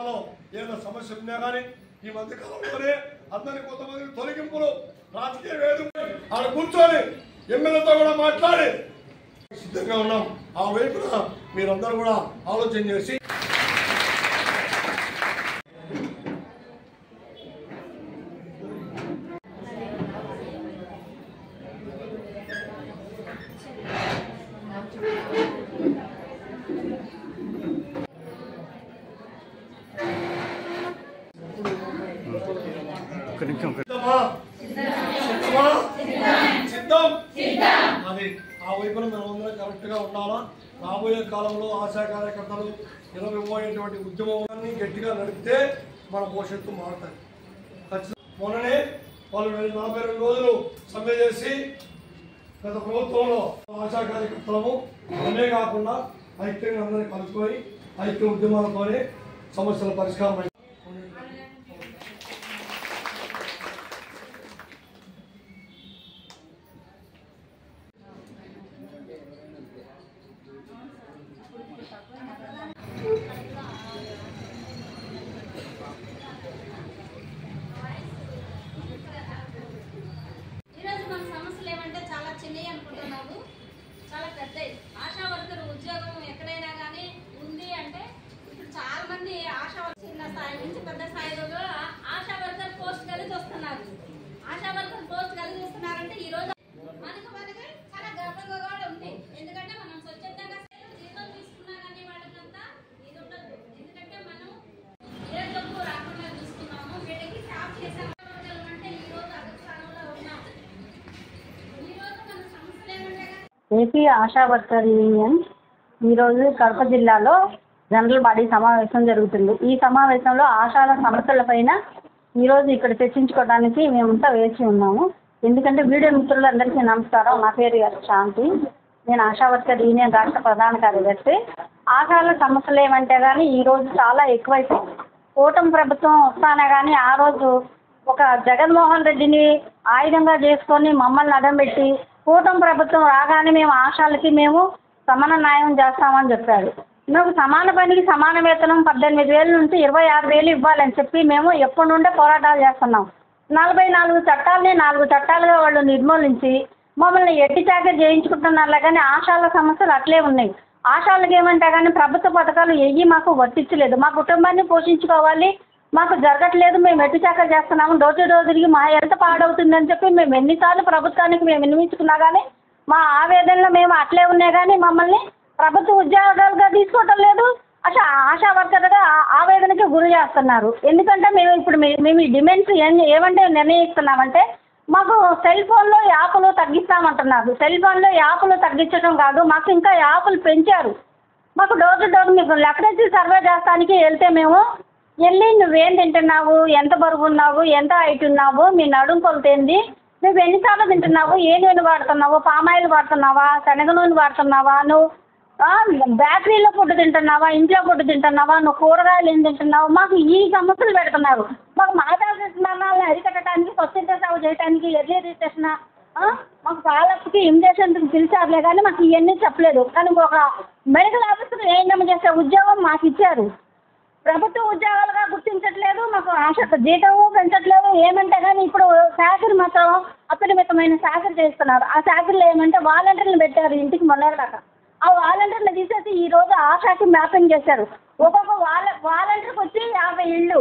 జిల్లాలో ఏదైనా సమస్యలు ఉన్నా కానీ ఈ మధ్య కాలంలోనే అందరినీ కొంతమంది తొలగింపులు రాజకీయ వేదిక ఆడ కూర్చొని ఎమ్మెల్యేతో కూడా మాట్లాడి సిద్ధంగా ఉన్నాం. ఆ వైపున మీరందరూ కూడా ఆలోచన చేసి అది ఆ వైపున మనమందరం కరెక్ట్ గా ఉండాలా. రాబోయే కాలంలో ఆశా కార్యకర్తలు నిలబోయేటువంటి ఉద్యమాన్ని గట్టిగా నడిపితే మన భవిష్యత్తు మారుతాయి. మొన్ననే వాళ్ళు 42 రోజులు సమ్మె చేసి గత ప్రభుత్వంలో ఆశా కార్యకర్తలము అనే కాకుండా ఐక్యంగా అందరినీ కలుసుకొని ఐక్య ఉద్యమాలతోనే సమస్యల పరిష్కారం. చాలా పెద్ద ఆశా వర్కర్ ఉద్యోగం ఎక్కడైనా కానీ ఉంది అంటే ఇప్పుడు చాలా మంది ఆశా చిన్న స్థాయి నుంచి పెద్ద స్థాయిలో ఆశా వర్కర్ పోస్ట్ కలిగి వస్తున్నారు. ఆశా వర్కర్ పోస్ట్ కలిగి వస్తున్నారంటే ఈ రోజు మనకు చాలా గర్వంగా కూడా ఉంది. ఎందుకంటే మనం స్వచ్ఛందంగా జీతం తీసుకున్నా కానీ వాళ్ళకంతా ఇది ఉండదు. ఎందుకంటే మనం ఏ జబ్బు రాకుండా చూసుకున్నాము, వీటికి సాఫ్ చేసాము అంటే ఈ రోజు అగ్రస్థానంలో ఉన్నాం. ఈ రోజు మన సమస్యలు ఏమంటే ఏపీ ఆశా వర్కర్ యూనియన్ ఈరోజు కడప జిల్లాలో జనరల్ బాడీ సమావేశం జరుగుతుంది. ఈ సమావేశంలో ఆశాల సమస్యలపైన ఈరోజు ఇక్కడ చర్చించుకోవడానికి మేమంతా వేచి ఉన్నాము. ఎందుకంటే వీడియో మిత్రులందరికీ నమస్కారం. నా పేరు శాంతి. నేను ఆశా వర్కర్ యూనియన్ రాష్ట్ర ప్రధాన కార్యదర్శి. ఆశాల సమస్యలు ఏమంటే కానీ ఈరోజు చాలా ఎక్కువైపోయింది. కూటమి ప్రభుత్వం వస్తానే కానీ ఆ రోజు ఒక జగన్మోహన్ రెడ్డిని ఆయుధంగా చేసుకొని మమ్మల్ని అడ్డంపెట్టి కూటమి ప్రభుత్వం రాగానే మేము ఆశాలకి మేము సమాన న్యాయం చేస్తామని చెప్పారు. మేము సమాన పనికి సమాన వేతనం 18,000 నుంచి 26,000 ఇవ్వాలని చెప్పి మేము ఎప్పటి నుండే పోరాటాలు చేస్తున్నాం. 44 చట్టాలని 4 చట్టాలుగా వాళ్ళు నిర్మూలించి మమ్మల్ని ఎట్టి చాకరీ చేయించుకుంటున్నారు. కానీ ఆశాల సమస్యలు అట్లే ఉన్నాయి. ఆశాలకు ఏమంటే కానీ ప్రభుత్వ పథకాలు మాకు వర్తించలేదు. మా కుటుంబాన్ని పోషించుకోవాలి, మాకు జరగట్లేదు, మేము ఎట్టి చాకరీ చేస్తున్నాము, రోజుకి మా ఎంత పాడవుతుందని చెప్పి మేము ఎన్నిసార్లు ప్రభుత్వానికి మేము వినిపించుకున్నా కానీ మా ఆవేదనలో మేము అట్లే ఉన్నాయి. కానీ మమ్మల్ని ప్రభుత్వ ఉద్యోగాలుగా తీసుకోవటం లేదు. అసలు ఆశా వర్కర్గా ఆవేదనకి గురి చేస్తున్నారు. ఎందుకంటే మేము ఈ డిమాండ్స్ ఏమంటే నిర్ణయిస్తున్నామంటే మాకు సెల్ ఫోన్లో యాప్లు తగ్గిస్తామంటున్నారు. సెల్ ఫోన్లో యాప్లు తగ్గించడం కాదు, మాకు ఇంకా యాప్లు పెంచారు. మాకు డోర్ టు డోర్ మీకు లెక్కరేసి సర్వే చేస్తానికి వెళ్తే మేము వెళ్ళి నువ్వేం తింటున్నావు, ఎంత బరువు ఉన్నావు, ఎంత హైట్ ఉన్నావు, మీ నడుము కొలత ఏంది, నువ్వు ఎన్నిసార్లు తింటున్నావు, ఏ నూనె వాడుతున్నావు, పామాయిల్ వాడుతున్నావా, శనగ నూనె వాడుతున్నావా, నువ్వు బేకరీలో ఫుడ్ తింటున్నావా, ఇంట్లో ఫుడ్ తింటున్నావా, నువ్వు కూరగాయలు ఏం తింటున్నావు, మాకు ఈ సమస్యలు పెడుతున్నారు. మాకు మాతాశిస్తున్నాలని అరికట్టడానికి స్వచ్ఛత సేవ చేయడానికి ఎర్లీ రిజిస్ట్రేషన్ మాకు పాలకి ఇమిటేషన్కి పిలిచారులే కానీ మాకు ఇవన్నీ చెప్పలేదు. కానీ ఒక మెడికల్ ఆఫీసర్ ఏఎన్ఎం చేసే ఉద్యోగం మాకు ఇచ్చారు. ప్రభుత్వ ఉద్యోగాలుగా గుర్తించట్లేదు, మాకు ఆశ జీతము పెంచట్లేదు. ఏమంటే కానీ ఇప్పుడు శాఖలు మాత్రం అపరిమితమైన శాఖలు చేస్తున్నారు. ఆ శాఖలు ఏమంటే వాలంటీర్లు పెట్టారు ఇంటికి మొన్నటిదాకా. ఆ వాలంటీర్లు తీసేసి ఈరోజు ఆశాకి మ్యాపింగ్ చేశారు. ఒక్కొక్క వాలంటీర్కి వచ్చి 50 ఇళ్ళు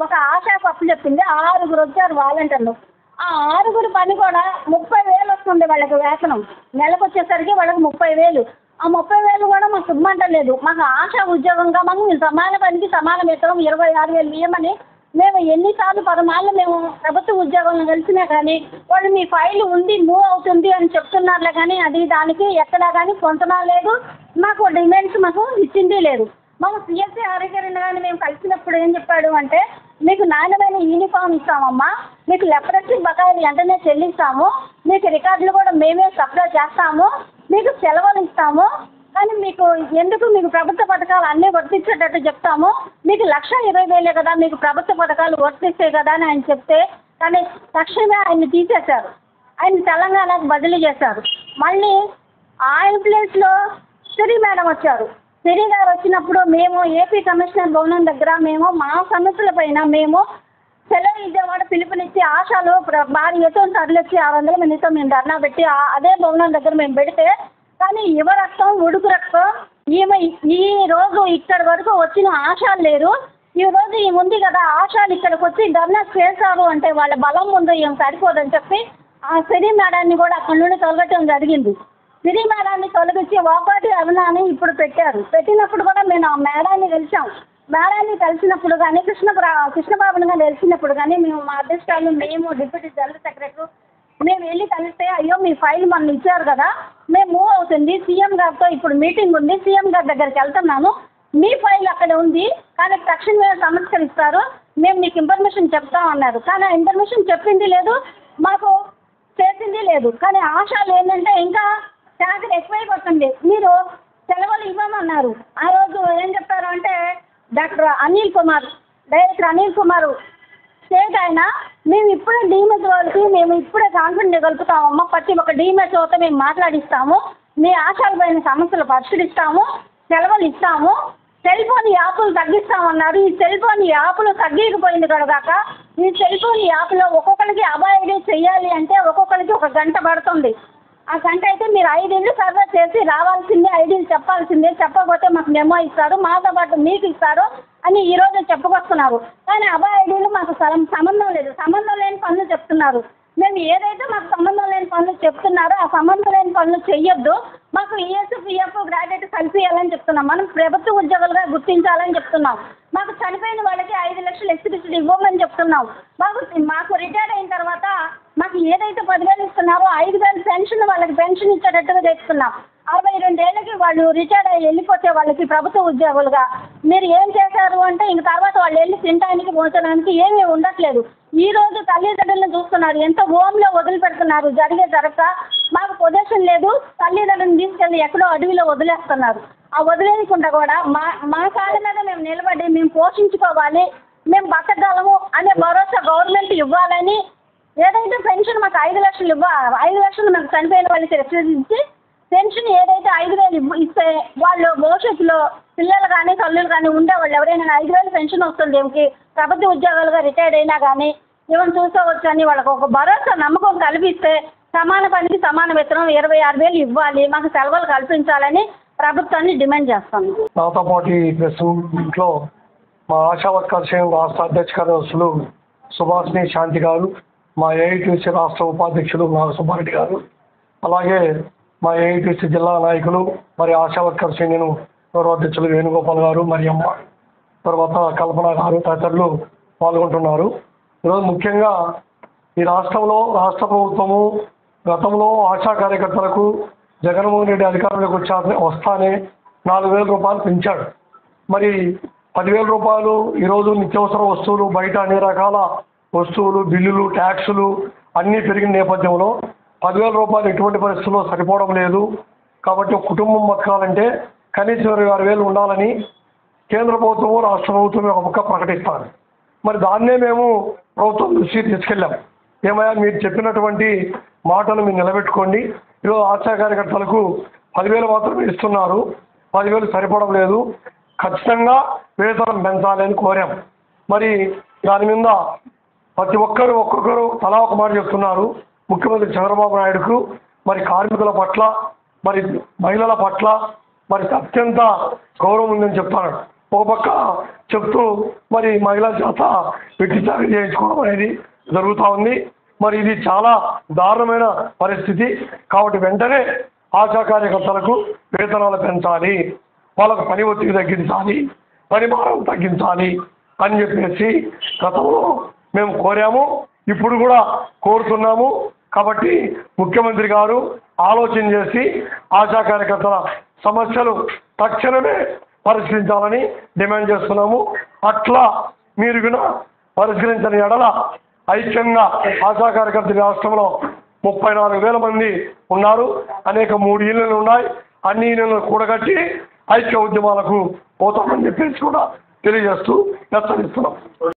ఒక ఆశాకు అప్పు చెప్పింది. 6 వచ్చారు వాలంటీర్లు. ఆ 6 పని కూడా 30,000 వస్తుంది వాళ్ళకి వేతనం. నెలకు వచ్చేసరికి వాళ్ళకి 30,000. ఆ 30,000 కూడా మాకు ఇవ్వమంటలేదు. మాకు ఆశా ఉద్యోగంగా మాకు సమాన పనికి సమాన వేతనం 26,000 ఇవ్వమని మేము ఎన్నిసార్లు 10 మేము ప్రభుత్వ ఉద్యోగంలో కలిసినా కానీ వాళ్ళు మీ ఫైల్ ఉంది మూవ్ అవుతుంది అని చెప్తున్నారులే కానీ అది దానికి ఎక్కడా కానీ పొందనా లేదు. మాకు డిమాండ్స్ మాకు ఇచ్చింది లేదు. మాకు సిఎస్సి ఆరోగ్యాన్ని కానీ మేము కలిసినప్పుడు ఏం చెప్పాడు అంటే మీకు నాణ్యమైన యూనిఫామ్ ఇస్తామమ్మా, మీకు లెప్రసీ బకాయిలు వెంటనే చెల్లిస్తాము, మీకు రికార్డులు కూడా మేమే సప్లై చేస్తాము, మీకు సెలవులు ఇస్తాము, కానీ మీకు మీకు ప్రభుత్వ పథకాలు అన్నీ వర్తించేటట్టు చెప్తాము, మీకు 1,20,000 కదా మీకు ప్రభుత్వ పథకాలు వర్తిస్తాయి కదా అని ఆయన చెప్తే కానీ తక్షణమే ఆయన్ని తీసేశారు. ఆయన తెలంగాణకు బదిలీ చేశారు. మళ్ళీ ఆయన ప్లేస్లో సిరి మేడం వచ్చారు. సిరి గారు వచ్చినప్పుడు మేము ఏపీ కమిషనర్ భవనం దగ్గర మేము మా సమస్యల పైన మేము సెలవు విజయవాడ పిలుపునిచ్చి ఆశాలు భారీ ఎత్తున తరలిచ్చి 600 మందితో మేము ధర్నా పెట్టి అదే భవనం దగ్గర మేము పెడితే కానీ యువ రక్తం ఉడుకు రక్తం ఈమె ఈ రోజు ఇక్కడి వరకు వచ్చిన ఆశాలు లేరు. ఈ రోజు ఈమె ఉంది కదా ఆశాలు ఇక్కడికి వచ్చి ధర్నా చేశారు అంటే వాళ్ళ బలం ముందు ఏం సరిపోదని చెప్పి ఆ సిరి మేడాన్ని కూడా అక్కడి నుండి తొలగటం జరిగింది. సిరి మేడాన్ని తొలగించి వాపాటి అరుణాని ఇప్పుడు పెట్టారు. పెట్టినప్పుడు కూడా మేము ఆ మేడాన్ని కలిసాం. మేడాన్ని కలిసినప్పుడు కానీ కృష్ణబాబుని కానీ కలిసినప్పుడు కానీ మేము మా అధ్యక్షులు మేము డిప్యూటీ జనరల్ సెక్రటరీ మేము వెళ్ళి కలిస్తే అయ్యో మీ ఫైల్ మనం ఇచ్చారు కదా మేము మూవ్ అవుతుంది సీఎం గారితో ఇప్పుడు మీటింగ్ ఉంది సీఎం గారి దగ్గరికి వెళ్తున్నాను మీ ఫైల్ అక్కడ ఉంది కానీ తక్షణమే సంస్కరిస్తారు మేము మీకు ఇన్ఫర్మేషన్ చెప్తామన్నారు. కానీ ఆ ఇన్ఫర్మేషన్ చెప్పింది లేదు మాకు చేసింది లేదు. కానీ ఆశాలు ఏంటంటే ఇంకా ట్యాక్స్ ఎక్కువైపోతుంది మీరు సెలవులు ఇవ్వమన్నారు. ఆ రోజు ఏం చెప్పారు అంటే doctor Anil Kumar director Anil Kumar state ఆయన మేము ఇప్పుడే డీమెస్ వాళ్ళకి మేము ఇప్పుడే కాన్ఫిడెంట్ కలుపుతామమ్మా ప్రతి ఒక్క డీమెస్ తో మేము మాట్లాడిస్తాము మీ ఆశాలపైన సమస్యలు పరిష్కరిస్తాము సెలవులు ఇస్తాము సెల్ ఫోన్ యాప్లు తగ్గిస్తామన్నారు. ఈ సెల్ ఫోన్ యాప్లు తగ్గిపోయింది కనుక ఈ సెల్ ఫోన్ యాప్లో ఒక్కొక్కరికి అబాయిడీ చేయాలి అంటే ఒక్కొక్కరికి 1 గంట పడుతుంది. ఆ గంట అయితే మీరు 5 ఇళ్ళు సర్వే చేసి రావాల్సిందే ఐడీలు చెప్పాల్సిందే చెప్పకపోతే మాకు మెమో ఇస్తారు మాతో పాటు మీకు ఇస్తారు అని ఈరోజు చెప్పుకొస్తున్నారు. కానీ అబాయిడీలు మాకు సంబంధం లేదు సంబంధం లేని పనులు చెప్తున్నారు. మేము ఏదైతే మాకు సంబంధం లేని పనులు చెప్తున్నారో ఆ సంబంధం లేని పనులు చెయ్యొద్దు మాకు ఈఎస్పిఎఫ్ గ్రాడ్యుయేట్ కలిపియాలని చెప్తున్నాం. మనం ప్రభుత్వ ఉద్యోగులుగా గుర్తించాలని చెప్తున్నాం. మాకు చనిపోయిన వాళ్ళకి 5 లక్షలు ఎక్స్గ్రేషియా ఇవ్వమని చెప్తున్నాం. మాకు రిటైర్ అయిన తర్వాత మాకు ఏదైతే 10,000 ఇస్తున్నారో 5,000 పెన్షన్ వాళ్ళకి పెన్షన్ ఇచ్చేటట్టుగా తెస్తున్నాం. 62 ఏళ్ళకి వాళ్ళు రిటైర్ అయ్యి వెళ్ళిపోతే వాళ్ళకి ప్రభుత్వ ఉద్యోగులుగా మీరు ఏం చేశారు అంటే ఇంక తర్వాత వాళ్ళు వెళ్ళి తినడానికి పోచడానికి ఏమీ ఉండట్లేదు. ఈ రోజు తల్లిదండ్రులను చూస్తున్నారు ఎంత హోమ్లో వదిలిపెడుతున్నారు జరగక మాకు పొజిషన్ లేదు తల్లిదండ్రులను తీసుకెళ్ళి ఎక్కడో అడవిలో వదిలేస్తున్నారు. ఆ వదిలేయకుండా కూడా మా కాళ్ళ మీద మేము నిలబడి మేము పోషించుకోవాలి మేము బతకగలము అనే భరోసా గవర్నమెంట్ ఇవ్వాలని ఏదైతే పెన్షన్ మాకు 5 లక్షలు 5 లక్షలు మాకు చనిపోయిన వాళ్ళకి రెఫరెన్స్ పెన్షన్ ఏదైతే 5,000 ఇస్తే వాళ్ళు భవిష్యత్తులో పిల్లలు కానీ తల్లులు కానీ ఉండేవాళ్ళు ఎవరైనా 5,000 పెన్షన్ వస్తుంది ఏమిటి ప్రభుత్వ ఉద్యోగాలుగా రిటైర్డ్ అయినా కానీ ఏమైనా చూసుకోవచ్చు అని వాళ్ళకి ఒక భరోసా నమ్మకం కల్పిస్తే సమాన పనికి సమాన వేతనం 26,000 ఇవ్వాలి మాకు సెలవులు కల్పించాలని ప్రభుత్వాన్ని డిమాండ్ చేస్తాను. నాతో పాటు ఈ ప్రెస్ మీట్లో మా ఆశా వర్కర్స్ రాష్ట్ర అధ్యక్ష కార్యదర్శులు సుభాష్ని శాంతి గారు మా ఏఐటీసీ రాష్ట్ర ఉపాధ్యక్షులు నాగసుబ్బారెడ్డి గారు అలాగే మా ఏఐటీసీ జిల్లా నాయకులు మరి ఆశా వర్కర్స్ యూనియన్ గౌరవ అధ్యక్షులు వేణుగోపాల్ గారు మరి అమ్మ తర్వాత కల్పన గారు తదితరులు పాల్గొంటున్నారు. ఈరోజు ముఖ్యంగా ఈ రాష్ట్రంలో రాష్ట్ర ప్రభుత్వము గతంలో ఆశా కార్యకర్తలకు జగన్మోహన్ రెడ్డి అధికారంలోకి వస్తానే 4,000 రూపాయలు పెంచాడు. మరి 10,000 రూపాయలు ఈరోజు నిత్యావసర వస్తువులు బయట అన్ని రకాల వస్తువులు బిల్లులు ట్యాక్సులు అన్నీ పెరిగిన నేపథ్యంలో 10,000 రూపాయలు ఎటువంటి పరిస్థితుల్లో సరిపోవడం లేదు. కాబట్టి ఒక కుటుంబం బతకాలంటే కనీసం 26,000 ఉండాలని కేంద్ర ప్రభుత్వము రాష్ట్ర ప్రభుత్వం ఒక ముక్క ప్రకటిస్తారు. మరి దాన్నే మేము ప్రభుత్వం దృష్టికి తీసుకెళ్ళాం. ఏమయ్యా మీరు చెప్పినటువంటి మాటలు మీరు నిలబెట్టుకోండి ఈరోజు ఆశా కార్యకర్తలకు 10,000 మాత్రమే ఇస్తున్నారు 10,000 సరిపోవడం లేదు ఖచ్చితంగా వేతనం పెంచాలి అని కోరాం. మరి దాని మీద ప్రతి ఒక్కొక్కరు తలా ఒక మాట చెప్తున్నారు. ముఖ్యమంత్రి చంద్రబాబు నాయుడుకు మరి కార్మికుల పట్ల మరి మహిళల పట్ల మరి అత్యంత గౌరవం ఉందని చెప్తాడు. ఒక పక్క చెప్తూ మరి మహిళల చేత పెట్టి చాకరీ చేయించుకోవడం అనేది జరుగుతూ ఉంది. మరి ఇది చాలా దారుణమైన పరిస్థితి. కాబట్టి వెంటనే ఆశా కార్యకర్తలకు వేతనాలు పెంచాలి వాళ్ళకు పని ఒత్తిడి తగ్గించాలి పని భారం తగ్గించాలి అని చెప్పేసి గతంలో మేము కోరాము ఇప్పుడు కూడా కోరుతున్నాము. కాబట్టి ముఖ్యమంత్రి గారు ఆలోచన చేసి ఆశా కార్యకర్తల సమస్యలు తక్షణమే పరిష్కరించాలని డిమాండ్ చేస్తున్నాము. అట్లా మీరు కూడా పరిష్కరించని ఎడల ఐక్యంగా ఆశా కార్యకర్తల రాష్ట్రంలో 34,000 మంది ఉన్నారు. అనేక 3 యూనియన్లు ఉన్నాయి. అన్ని యూనియన్లు కూడగట్టి ఐక్య ఉద్యమాలకు పోతామని చెప్పేసి కూడా తెలియజేస్తూ హెచ్చరిస్తున్నాం.